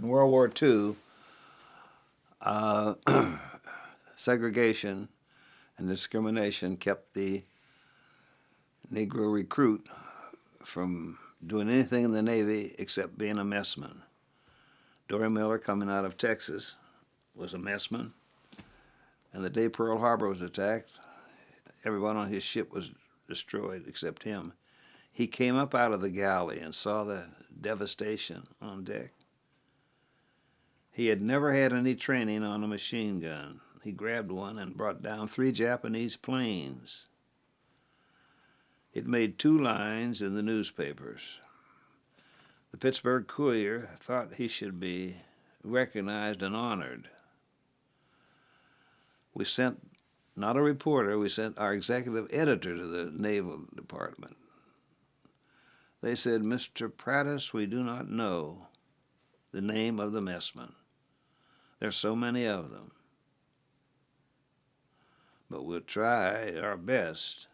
In World War II, segregation and discrimination kept the Negro recruit from doing anything in the Navy except being a messman. Dorie Miller, coming out of Texas, was a messman, and the day Pearl Harbor was attacked, everyone on his ship was destroyed except him. He came up out of the galley and saw the devastation on deck. He had never had any training on a machine gun. He grabbed one and brought down 3 Japanese planes. It made 2 lines in the newspapers. The Pittsburgh Courier thought he should be recognized and honored. We sent, not a reporter, we sent our executive editor to the Naval Department. They said, "Mr. Prattis, we do not know the name of the messman. There's so many of them. But we'll try our best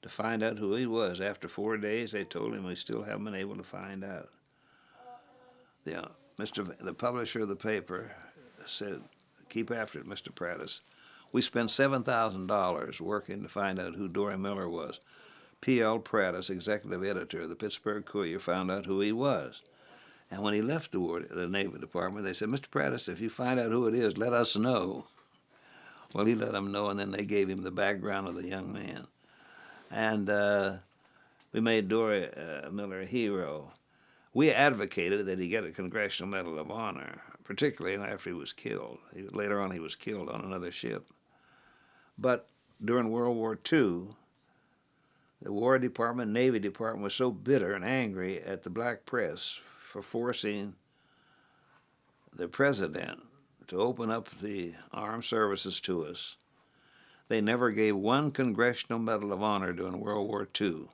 to find out who he was." After 4 days, they told him we still haven't been able to find out. The publisher of the paper said, "Keep after it, Mr. Prattis." We spent $7,000 working to find out who Dorie Miller was. P.L. Prattis, executive editor of the Pittsburgh Courier, found out who he was. And when he left the Navy Department, they said, "Mr. Prattis, if you find out who it is, let us know." Well, he let them know, and then they gave him the background of the young man. And we made Dorie Miller a hero. We advocated that he get a Congressional Medal of Honor, particularly after he was killed. Later on, he was killed on another ship. But during World War II, the War Department, Navy Department was so bitter and angry at the black press for forcing the president to open up the armed services to us. They never gave 1 Congressional Medal of Honor during World War II.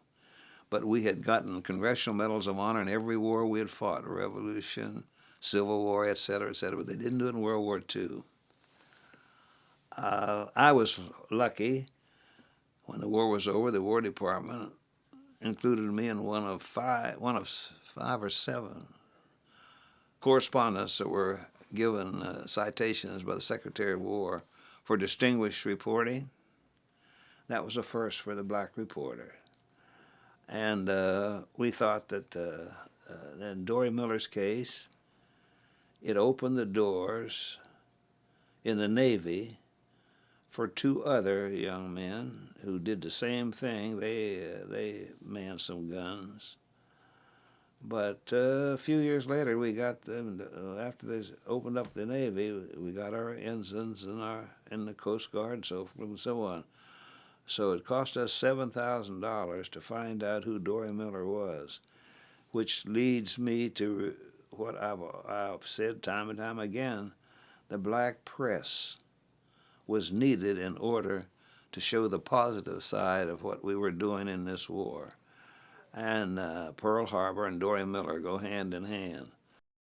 But we had gotten Congressional Medals of Honor in every war we had fought, Revolution, Civil War, etc., etc., but they didn't do it in World War II. I was lucky. When the war was over, the War Department included me in one of 5 or 7 correspondents that were given citations by the Secretary of War for distinguished reporting. That was a first for the black reporter. And we thought that in Dorie Miller's case, it opened the doors in the Navy for 2 other young men who did the same thing. They manned some guns. But a few years later, we got them, after they opened up the Navy, we got our ensigns in the Coast Guard and so forth and so on. So it cost us $7,000 to find out who Dorie Miller was, which leads me to what I've said time and time again. The black press was needed in order to show the positive side of what we were doing in this war. And Pearl Harbor and Dorie Miller go hand in hand.